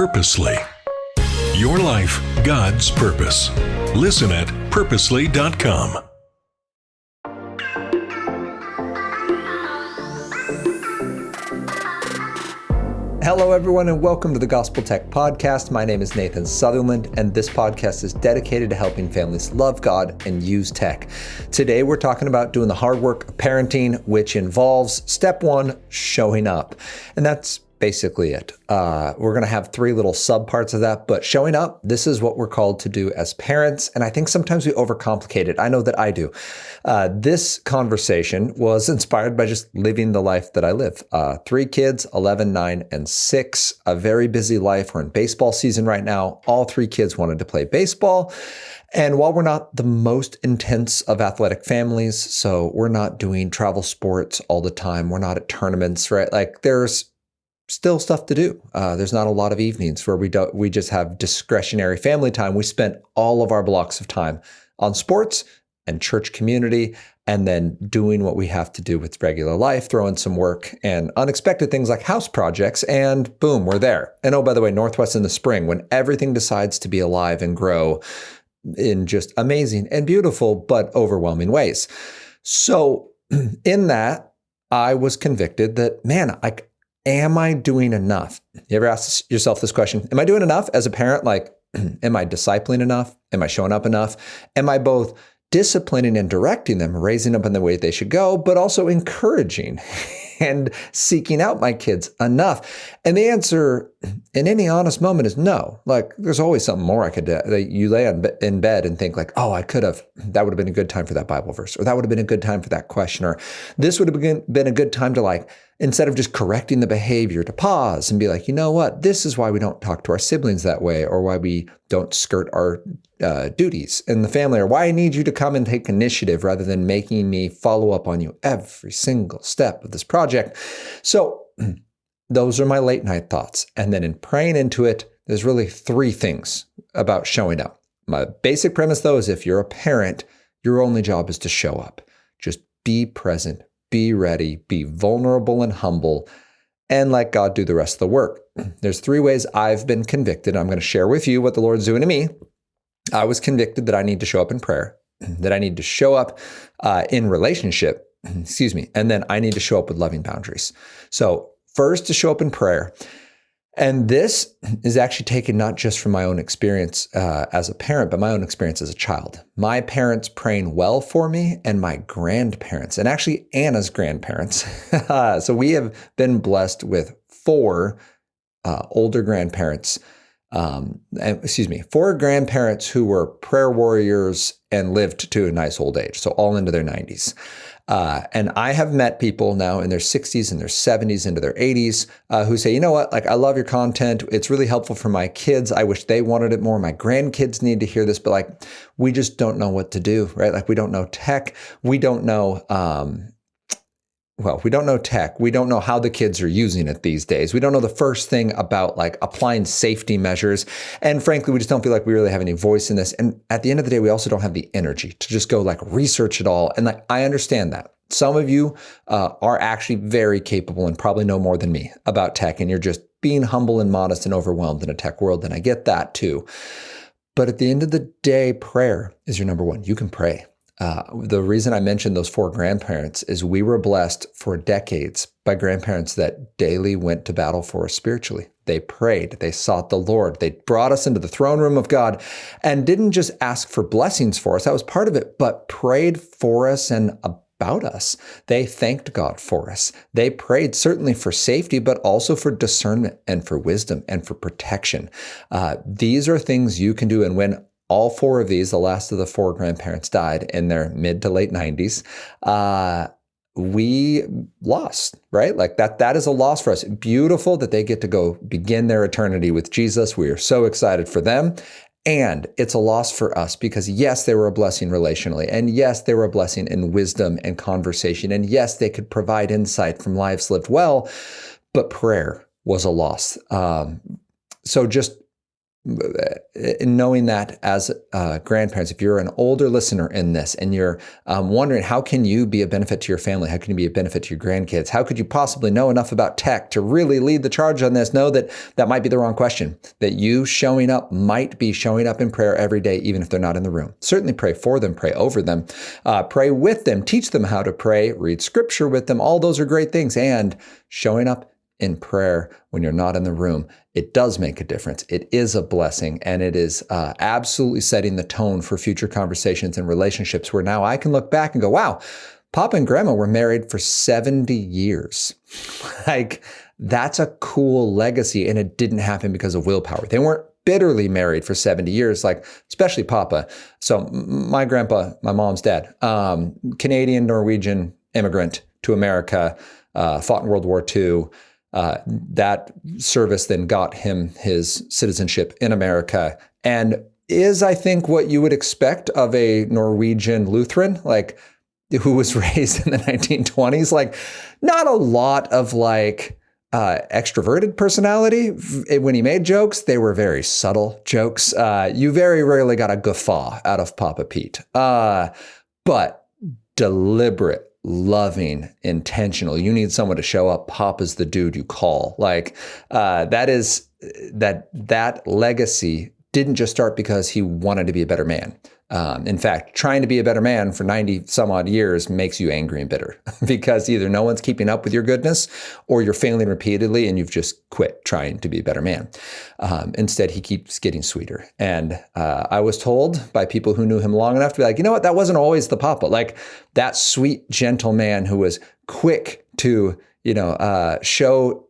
Purposely. Your life, God's purpose. Listen at purposely.com. Hello, everyone, and welcome to the Gospel Tech Podcast. My name is Nathan Sutherland, and this podcast is dedicated to helping families love God and use tech. Today, we're talking about doing the hard work of parenting, which involves step one, showing up. And that's basically it. We're going to have three little subparts of that, but showing up, this is what we're called to do as parents. And I think sometimes we overcomplicate it. I know that I do. This conversation was inspired by just living the life that I live. 3 kids, 11, 9, and 6, a very busy life. We're in baseball season right now. All 3 kids wanted to play baseball. And while we're not the most intense of athletic families, so we're not doing travel sports all the time. We're not at tournaments, right? Like there's still stuff to do. There's not a lot of evenings where we just have discretionary family time. We spent all of our blocks of time on sports and church community, and then doing what we have to do with regular life, throwing some work and unexpected things like house projects, and boom, we're there. And oh, by the way, Northwest in the spring, when everything decides to be alive and grow in just amazing and beautiful, but overwhelming ways. So in that, I was convicted that, man, am I doing enough? You ever ask yourself this question? Am I doing enough as a parent? Like, am I discipling enough? Am I showing up enough? Am I both disciplining and directing them, raising them in the way they should go, but also encouraging and seeking out my kids enough? And the answer in any honest moment is no. Like, there's always something more I could do. You lay in bed and think like, oh, that would have been a good time for that Bible verse, or that would have been a good time for that question, or this would have been a good time to, like, instead of just correcting the behavior, to pause and be like, you know what, this is why we don't talk to our siblings that way, or why we don't skirt our duties in the family, or why I need you to come and take initiative rather than making me follow up on you every single step of this project. So those are my late night thoughts. And then in praying into it, there's really 3 things about showing up. My basic premise, though, is if you're a parent, your only job is to show up. Just be present, be ready, be vulnerable and humble, and let God do the rest of the work. There's 3 ways I've been convicted. I'm going to share with you what the Lord's doing to me. I was convicted that I need to show up in prayer, that I need to show up in relationship, and then I need to show up with loving boundaries. So first, to show up in prayer. And this is actually taken not just from my own experience as a parent, but my own experience as a child. My parents praying well for me, and my grandparents, and actually Anna's grandparents. So we have been blessed with 4 older grandparents. 4 grandparents who were prayer warriors and lived to a nice old age. So all into their 90s. And I have met people now in their 60s and their 70s into their 80s who say, you know what, like, I love your content. It's really helpful for my kids. I wish they wanted it more. My grandkids need to hear this, but like, we just don't know what to do, right? Like, we don't know tech. We don't know, we don't know tech. We don't know how the kids are using it these days. We don't know the first thing about, like, applying safety measures. And frankly, we just don't feel like we really have any voice in this. And at the end of the day, we also don't have the energy to just go, like, research it all. And like, I understand that. Some of you are actually very capable and probably know more than me about tech, and you're just being humble and modest and overwhelmed in a tech world. And I get that too. But at the end of the day, prayer is your number one. You can pray. The reason I mentioned those 4 grandparents is we were blessed for decades by grandparents that daily went to battle for us spiritually. They prayed, they sought the Lord, they brought us into the throne room of God, and didn't just ask for blessings for us, that was part of it, but prayed for us and about us. They thanked God for us. They prayed certainly for safety, but also for discernment and for wisdom and for protection. These are things you can do, and when all 4 of these, the last of the 4 grandparents, died in their mid to late 90s, we lost, right? Like that is a loss for us. Beautiful that they get to go begin their eternity with Jesus. We are so excited for them. And it's a loss for us because, yes, they were a blessing relationally. And yes, they were a blessing in wisdom and conversation. And yes, they could provide insight from lives lived well, but prayer was a loss. So just in knowing that as grandparents, if you're an older listener in this and you're wondering how can you be a benefit to your family, how can you be a benefit to your grandkids, how could you possibly know enough about tech to really lead the charge on this, know that that might be the wrong question, that you showing up might be showing up in prayer every day, even if they're not in the room. Certainly pray for them, pray over them, pray with them, teach them how to pray, read scripture with them. All those are great things. And showing up in prayer when you're not in the room, it does make a difference. It is a blessing, and it is absolutely setting the tone for future conversations and relationships where now I can look back and go, wow, Papa and Grandma were married for 70 years. Like, that's a cool legacy, and it didn't happen because of willpower. They weren't bitterly married for 70 years, like especially Papa. So my grandpa, my mom's dad, Canadian, Norwegian immigrant to America, fought in World War II. That service then got him his citizenship in America, and is, I think, what you would expect of a Norwegian Lutheran, like who was raised in the 1920s. Like, not a lot of extroverted personality. When he made jokes, they were very subtle jokes. You very rarely got a guffaw out of Papa Pete, but deliberate, loving, intentional. You need someone to show up. Papa's the dude you call. Like, that legacy didn't just start because he wanted to be a better man. In fact, trying to be a better man for 90 some odd years makes you angry and bitter because either no one's keeping up with your goodness or you're failing repeatedly and you've just quit trying to be a better man. Instead, he keeps getting sweeter. And I was told by people who knew him long enough to be like, you know what, that wasn't always the Papa. Like, that sweet, gentle man who was quick to, show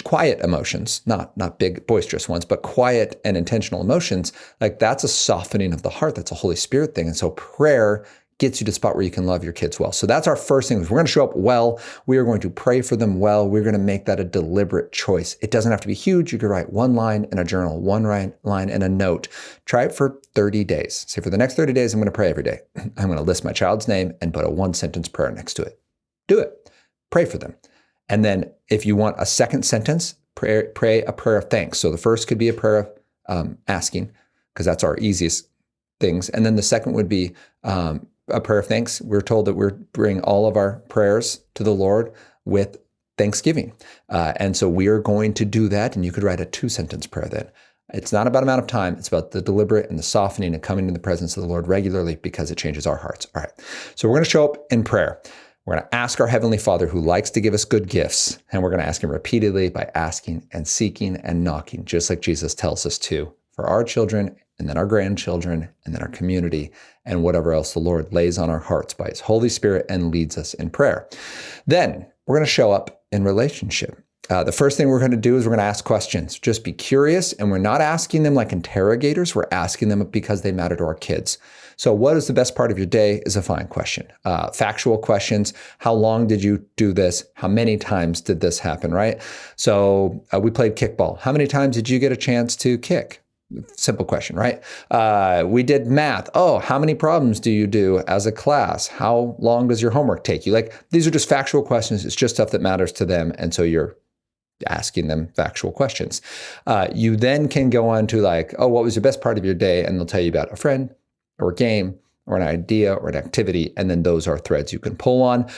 quiet emotions, not big boisterous ones, but quiet and intentional emotions. Like, that's a softening of the heart. That's a Holy Spirit thing. And so prayer gets you to the spot where you can love your kids well. So that's our first thing. We're going to show up well. We are going to pray for them well. We're going to make that a deliberate choice. It doesn't have to be huge. You could write one line in a journal, one line in a note. Try it for 30 days. Say, for the next 30 days, I'm going to pray every day. I'm going to list my child's name and put a one-sentence prayer next to it. Do it. Pray for them. And then if you want a second sentence, pray a prayer of thanks. So the first could be a prayer of asking, because that's our easiest things. And then the second would be a prayer of thanks. We're told that we're bringing all of our prayers to the Lord with thanksgiving. And so we are going to do that. And you could write a 2-sentence prayer then. It's not about amount of time. It's about the deliberate and the softening and coming to the presence of the Lord regularly, because it changes our hearts. All right. So we're going to show up in prayer. We're going to ask our Heavenly Father, who likes to give us good gifts, and we're going to ask him repeatedly by asking and seeking and knocking, just like Jesus tells us to, for our children and then our grandchildren and then our community and whatever else the Lord lays on our hearts by his Holy Spirit and leads us in prayer. Then we're going to show up in relationship. The first thing we're going to do is we're going to ask questions. Just be curious, and we're not asking them like interrogators. We're asking them because they matter to our kids. So what is the best part of your day is a fine question. Factual questions. How long did you do this? How many times did this happen, right? So we played kickball. How many times did you get a chance to kick? Simple question, right? We did math. Oh, how many problems do you do as a class? How long does your homework take you? Like, these are just factual questions. It's just stuff that matters to them. And so you're asking them factual questions. You then can go on to like, oh, what was your best part of your day? And they'll tell you about a friend or a game or an idea or an activity. And then those are threads you can pull on.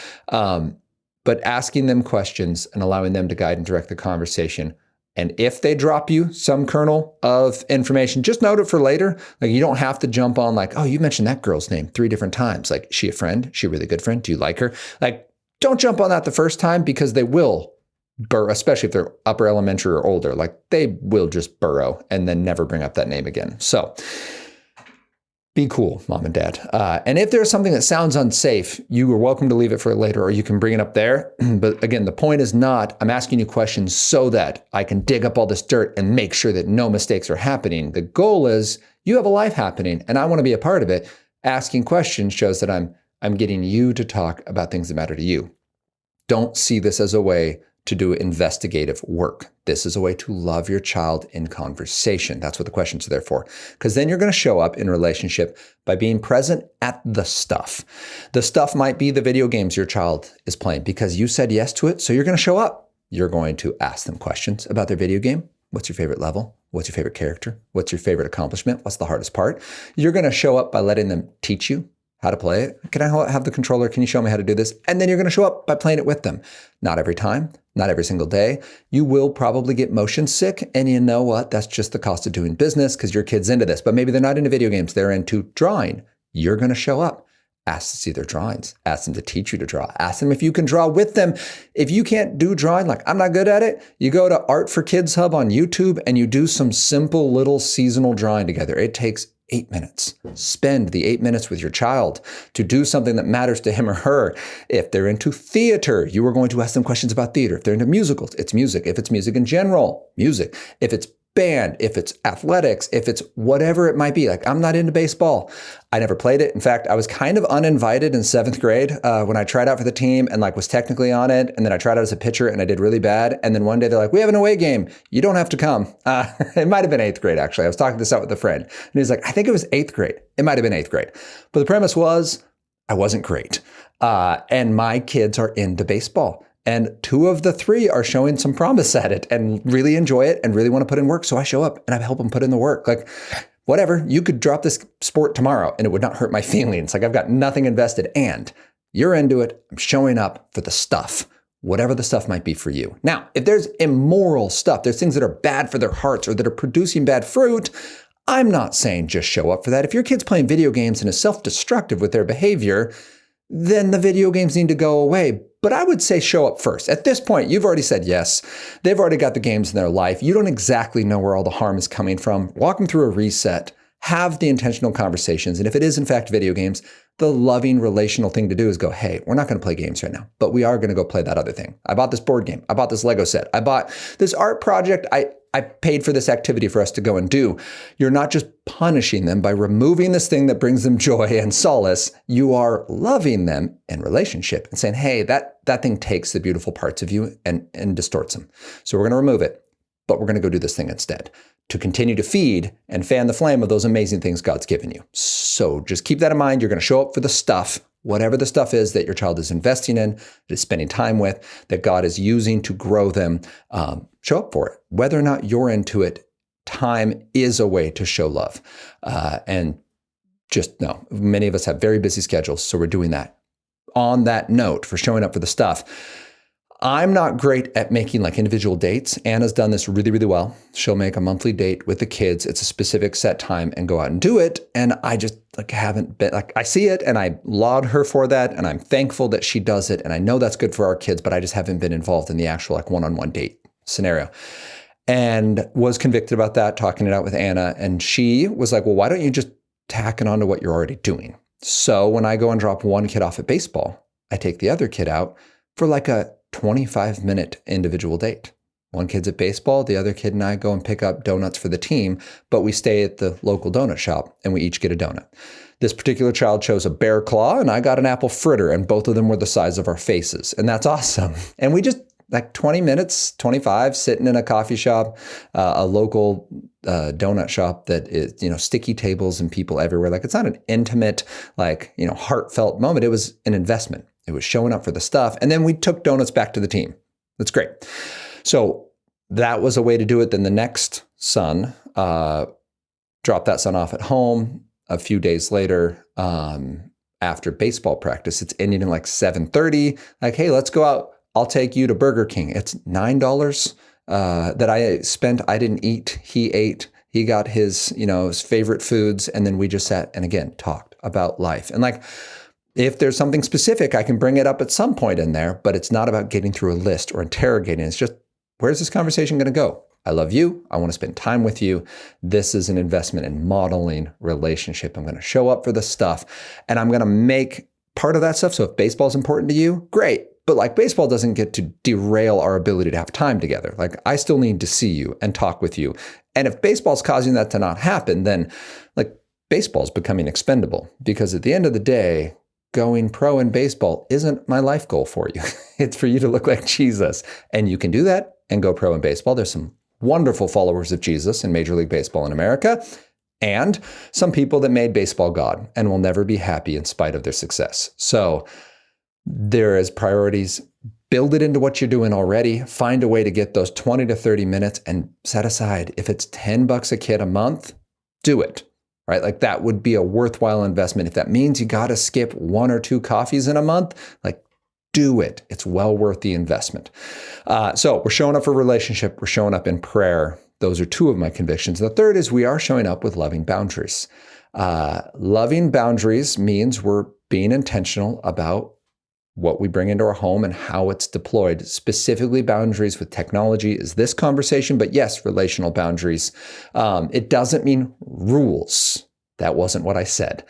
But asking them questions and allowing them to guide and direct the conversation. And if they drop you some kernel of information, just note it for later. Like, you don't have to jump on like, oh, you mentioned that girl's name 3 different times. Like, is she a friend? Is she a really good friend? Do you like her? Like, don't jump on that the first time, because they will burrow, especially if they're upper elementary or older. Like, they will just burrow and then never bring up that name again. So be cool, mom and dad. And if there's something that sounds unsafe, you are welcome to leave it for later, or you can bring it up there. But again, the point is not, I'm asking you questions so that I can dig up all this dirt and make sure that no mistakes are happening. The goal is, you have a life happening and I want to be a part of it. Asking questions shows that I'm getting you to talk about things that matter to you. Don't see this as a way to do investigative work. This is a way to love your child in conversation. That's what the questions are there for. Because then you're going to show up in relationship by being present at the stuff. The stuff might be the video games your child is playing because you said yes to it, so you're going to show up. You're going to ask them questions about their video game. What's your favorite level? What's your favorite character? What's your favorite accomplishment? What's the hardest part? You're going to show up by letting them teach you how to play it. Can I have the controller? Can you show me how to do this? And then you're going to show up by playing it with them. Not every time, not every single day. You will probably get motion sick. And you know what? That's just the cost of doing business because your kid's into this. But maybe they're not into video games. They're into drawing. You're going to show up. Ask to see their drawings. Ask them to teach you to draw. Ask them if you can draw with them. If you can't do drawing, like I'm not good at it, you go to Art for Kids Hub on YouTube and you do some simple little seasonal drawing together. It takes 8 minutes. Spend the 8 minutes with your child to do something that matters to him or her. If they're into theater, you are going to ask them questions about theater. If they're into musicals, it's music. If it's music in general, music. If it's band, if it's athletics, if it's whatever it might be. Like I'm not into baseball. I never played it. In fact, I was kind of uninvited in 7th grade when I tried out for the team and like was technically on it. And then I tried out as a pitcher and I did really bad. And then one day they're like, we have an away game. You don't have to come. It might've been 8th grade, actually. I was talking this out with a friend and he's like, I think it was 8th grade. It might've been 8th grade. But the premise was I wasn't great. And my kids are into baseball. And 2 of the 3 are showing some promise at it and really enjoy it and really want to put in work. So I show up and I help them put in the work. Like, whatever, you could drop this sport tomorrow and it would not hurt my feelings. Like I've got nothing invested and you're into it. I'm showing up for the stuff, whatever the stuff might be for you. Now, if there's immoral stuff, there's things that are bad for their hearts or that are producing bad fruit, I'm not saying just show up for that. If your kid's playing video games and is self-destructive with their behavior, then the video games need to go away. But I would say show up first. At this point, you've already said yes. They've already got the games in their life. You don't exactly know where all the harm is coming from. Walk them through a reset. Have the intentional conversations. And if it is, in fact, video games, the loving relational thing to do is go, hey, we're not going to play games right now, but we are going to go play that other thing. I bought this board game. I bought this Lego set. I bought this art project. I paid for this activity for us to go and do. You're not just punishing them by removing this thing that brings them joy and solace. You are loving them in relationship and saying, hey, that thing takes the beautiful parts of you and distorts them. So we're going to remove it, but we're going to go do this thing instead to continue to feed and fan the flame of those amazing things God's given you. So just keep that in mind. You're going to show up for the stuff, whatever the stuff is that your child is investing in, that is spending time with, that God is using to grow them. Show up for it. Whether or not you're into it, time is a way to show love. And just know, many of us have very busy schedules, so we're doing that. On that note, for showing up for the stuff, I'm not great at making like individual dates. Anna's done this really, really well. She'll make a monthly date with the kids. It's a specific set time and go out and do it. And I just like haven't been like, I see it and I laud her for that. And I'm thankful that she does it. And I know that's good for our kids, but I just haven't been involved in the actual like one-on-one date scenario. And was convicted about that, talking it out with Anna. And she was like, well, why don't you just tack it on to what you're already doing? So when I go and drop one kid off at baseball, I take the other kid out for like a 25-minute individual date. One kid's at baseball, the other kid and I go and pick up donuts for the team, but we stay at the local donut shop and we each get a donut. This particular child chose a bear claw and I got an apple fritter, and both of them were the size of our faces. And that's awesome. And we just like 20 minutes, 25, sitting in a coffee shop, a local donut shop that is, sticky tables and people everywhere. Like it's not an intimate, heartfelt moment. It was an investment. It was showing up for the stuff. And then we took donuts back to the team. That's great. So that was a way to do it. Then the next son, dropped that son off at home a few days later after baseball practice. It's ending at like 7:30. Like, hey, let's go out. I'll take you to Burger King. It's $9 that I spent. I didn't eat. He ate. He got his favorite foods. And then we just sat and again, talked about life. And like, if there's something specific, I can bring it up at some point in there, but it's not about getting through a list or interrogating. It's just, where's this conversation going to go? I love you. I want to spend time with you. This is an investment in modeling relationship. I'm going to show up for the stuff and I'm going to make part of that stuff. So if baseball is important to you, great. But like baseball doesn't get to derail our ability to have time together. Like I still need to see you and talk with you. And if baseball's causing that to not happen, then like baseball's becoming expendable, because at the end of the day, going pro in baseball isn't my life goal for you. It's for you to look like Jesus. And you can do that and go pro in baseball. There's some wonderful followers of Jesus in Major League Baseball in America, and some people that made baseball God and will never be happy in spite of their success. So there is priorities, build it into what you're doing already. Find a way to get those 20 to 30 minutes and set aside. If it's $10 a kid a month, do it, right? Like that would be a worthwhile investment. If that means you got to skip 1 or 2 coffees in a month, like do it. It's well worth the investment. So we're showing up for relationship. We're showing up in prayer. Those are 2 of my convictions. The third is we are showing up with loving boundaries. Loving boundaries means we're being intentional about what we bring into our home and how it's deployed. Specifically, boundaries with technology is this conversation, but yes, relational boundaries. It doesn't mean rules. That wasn't what I said.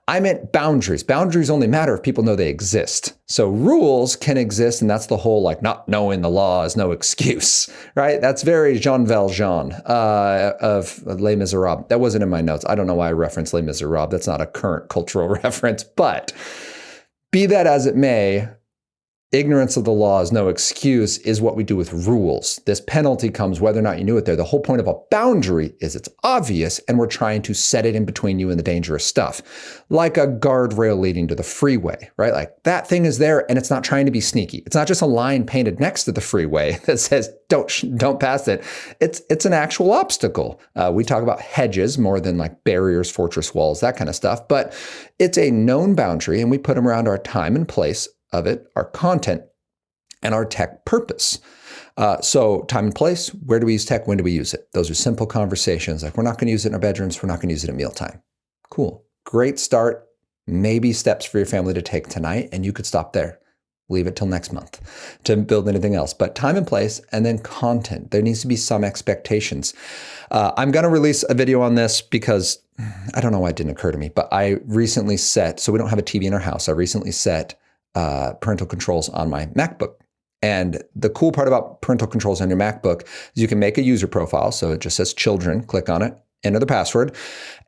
I meant boundaries. Boundaries only matter if people know they exist. So rules can exist, and that's the whole like not knowing the law is no excuse, right? That's very Jean Valjean of Les Miserables. That wasn't in my notes. I don't know why I referenced Les Miserables. That's not a current cultural reference, but be that as it may, ignorance of the law is no excuse is what we do with rules. This penalty comes whether or not you knew it there. The whole point of a boundary is it's obvious and we're trying to set it in between you and the dangerous stuff. Like a guardrail leading to the freeway, right? Like that thing is there and it's not trying to be sneaky. It's not just a line painted next to the freeway that says don't pass it. It's an actual obstacle. We talk about hedges more than like barriers, fortress walls, that kind of stuff, but it's a known boundary and we put them around our time and place of it, our content, and our tech purpose. So time and place, where do we use tech? When do we use it? Those are simple conversations. Like we're not going to use it in our bedrooms. We're not going to use it at mealtime. Cool. Great start. Maybe steps for your family to take tonight, and you could stop there. Leave it till next month to build anything else. But time and place, and then content. There needs to be some expectations. I'm going to release a video on this because I don't know why it didn't occur to me, but I recently set, so we don't have a TV in our house. I recently set parental controls on my MacBook. And the cool part about parental controls on your MacBook is you can make a user profile. So it just says children, click on it, enter the password.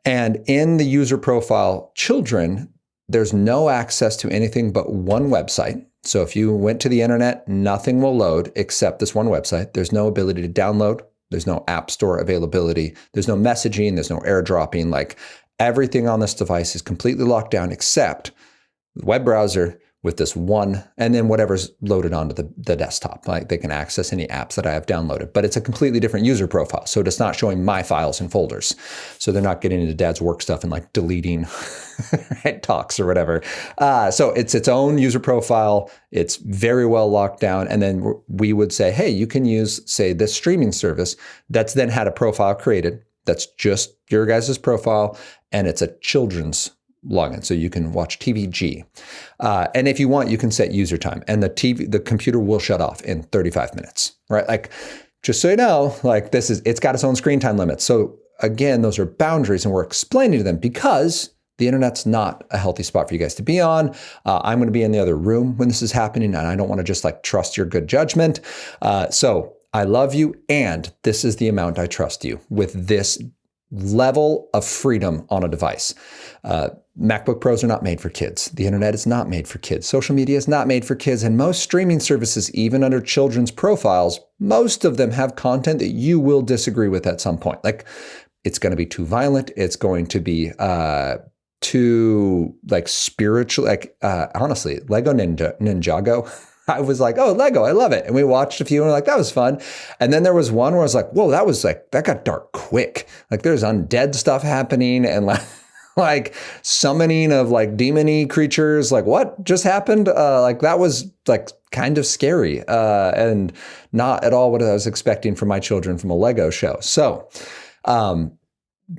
And in the user profile, children, there's no access to anything but one website. So if you went to the internet, nothing will load except this one website. There's no ability to download. There's no app store availability. There's no messaging. There's no airdropping. Like everything on this device is completely locked down except the web browser with this one, and then whatever's loaded onto the desktop. Like they can access any apps that I have downloaded, but it's a completely different user profile. So it's not showing my files and folders. So they're not getting into dad's work stuff and like deleting right, talks or whatever. So it's its own user profile. It's very well locked down. And then we would say, hey, you can use, say, this streaming service that's then had a profile created. That's just your guys' profile. And it's a children's login. So you can watch TVG. And if you want, you can set user time and the computer will shut off in 35 minutes, right? Like, just so you know, like it's got its own screen time limit. So again, those are boundaries and we're explaining to them because the internet's not a healthy spot for you guys to be on. I'm going to be in the other room when this is happening and I don't want to just like trust your good judgment. So I love you. And this is the amount I trust you with this level of freedom on a device. MacBook Pros are not made for kids. The internet is not made for kids. Social media is not made for kids. And most streaming services, even under children's profiles, most of them have content that you will disagree with at some point. Like it's going to be too violent. It's going to be too like spiritual. Like honestly, Lego Ninjago. I was like, oh, Lego, I love it. And we watched a few and we're like, that was fun. And then there was one where I was like, whoa, that got dark quick. Like there's undead stuff happening and like summoning of like demon-y creatures. Like what just happened? Like that was like kind of scary and not at all what I was expecting from my children from a Lego show. So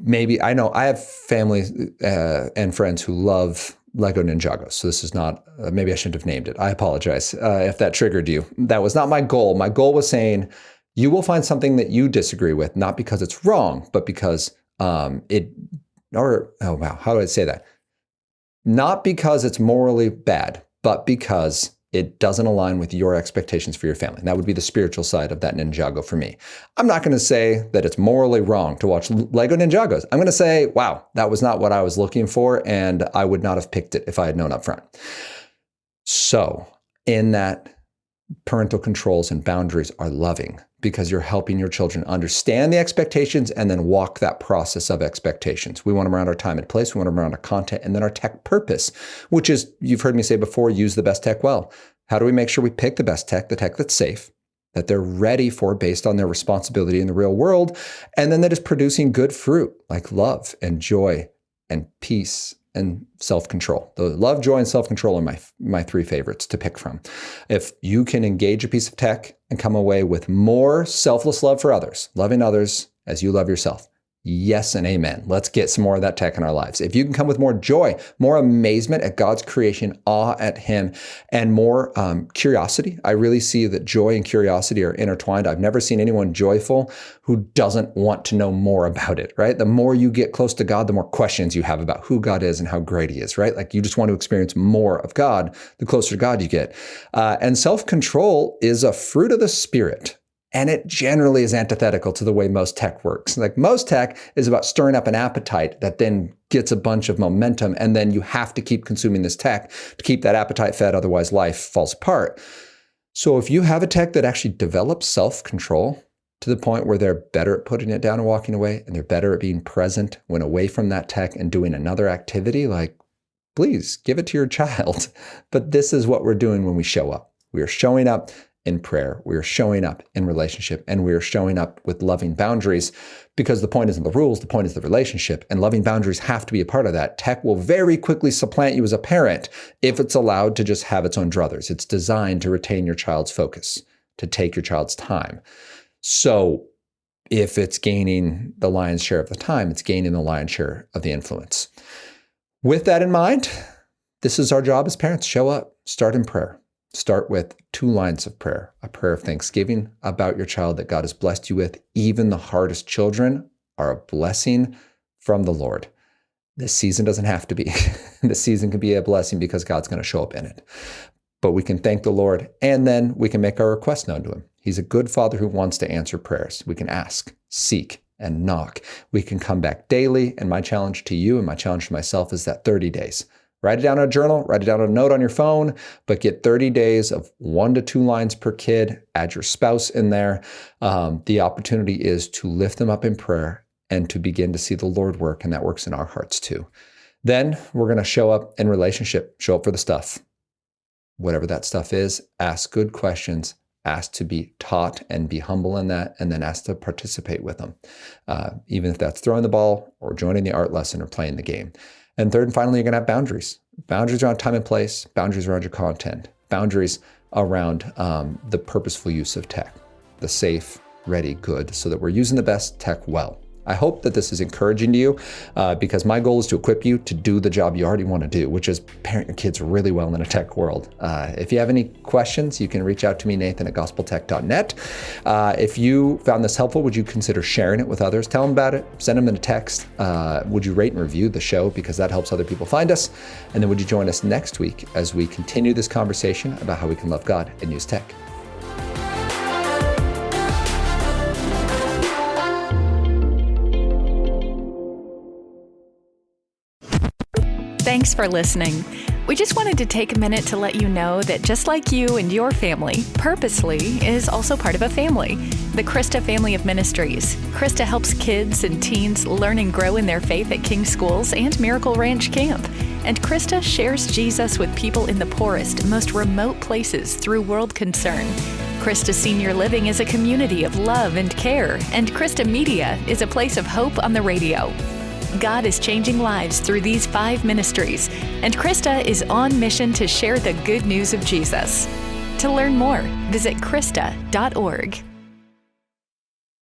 maybe I know I have family and friends who love Lego Ninjago. So this is not, maybe I shouldn't have named it. I apologize if that triggered you. That was not my goal. My goal was saying you will find something that you disagree with, not because it's wrong, but because how do I say that? Not because it's morally bad, but because it doesn't align with your expectations for your family. And that would be the spiritual side of that Ninjago for me. I'm not going to say that it's morally wrong to watch Lego Ninjagos. I'm going to say, wow, that was not what I was looking for, and I would not have picked it if I had known up front. So in that, parental controls and boundaries are loving because you're helping your children understand the expectations and then walk that process of expectations. We want them around our time and place. We want them around our content and then our tech purpose, which is, you've heard me say before, use the best tech well. How do we make sure we pick the best tech, the tech that's safe, that they're ready for based on their responsibility in the real world, and then that is producing good fruit like love and joy and peace and self-control. The love, joy, and self-control are my three favorites to pick from. If you can engage a piece of tech and come away with more selfless love for others, loving others as you love yourself, yes and amen. Let's get some more of that tech in our lives. If you can come with more joy, more amazement at God's creation, awe at Him, and more curiosity. I really see that joy and curiosity are intertwined. I've never seen anyone joyful who doesn't want to know more about it, right? The more you get close to God, the more questions you have about who God is and how great He is, right? Like you just want to experience more of God, the closer to God you get. And self-control is a fruit of the Spirit. And it generally is antithetical to the way most tech works. Like most tech is about stirring up an appetite that then gets a bunch of momentum. And then you have to keep consuming this tech to keep that appetite fed. Otherwise, life falls apart. So if you have a tech that actually develops self-control to the point where they're better at putting it down and walking away, and they're better at being present when away from that tech and doing another activity, like, please give it to your child. But this is what we're doing when we show up. We are showing up in prayer. We are showing up in relationship, and we are showing up with loving boundaries, because the point isn't the rules, the point is the relationship, and loving boundaries have to be a part of that. Tech will very quickly supplant you as a parent if it's allowed to just have its own druthers. It's designed to retain your child's focus, to take your child's time. So if it's gaining the lion's share of the time, it's gaining the lion's share of the influence. With that in mind, this is our job as parents. Show up, start in prayer. Start with 2 lines of prayer, a prayer of thanksgiving about your child that God has blessed you with. Even the hardest children are a blessing from the Lord. This season doesn't have to be. This season can be a blessing because God's going to show up in it. But we can thank the Lord, and then we can make our request known to Him. He's a good Father who wants to answer prayers. We can ask, seek, and knock. We can come back daily, and my challenge to you and my challenge to myself is that 30 days. Write it down in a journal, write it down on a note on your phone, but get 30 days of 1 to 2 lines per kid. Add your spouse in there. The opportunity is to lift them up in prayer and to begin to see the Lord work, and that works in our hearts too. Then we're going to show up in relationship, show up for the stuff. Whatever that stuff is, ask good questions, ask to be taught and be humble in that, and then ask to participate with them, even if that's throwing the ball or joining the art lesson or playing the game. And third and finally, you're going to have boundaries. Boundaries around time and place, boundaries around your content, boundaries around the purposeful use of tech, the safe, ready, good, so that we're using the best tech well. I hope that this is encouraging to you because my goal is to equip you to do the job you already want to do, which is parent your kids really well in a tech world. If you have any questions, you can reach out to me, Nathan at gospeltech.net. If you found this helpful, would you consider sharing it with others? Tell them about it, send them in a text. Would you rate and review the show, because that helps other people find us? And then would you join us next week as we continue this conversation about how we can love God and use tech? Thanks for listening. We just wanted to take a minute to let you know that just like you and your family, Purposely is also part of a family, the Christa Family of Ministries. Christa helps kids and teens learn and grow in their faith at King Schools and Miracle Ranch Camp. And Christa shares Jesus with people in the poorest, most remote places through World Concern. Christa Senior Living is a community of love and care, and Christa Media is a place of hope on the radio. God is changing lives through these 5 ministries, and Christa is on mission to share the good news of Jesus. To learn more, visit Christa.org.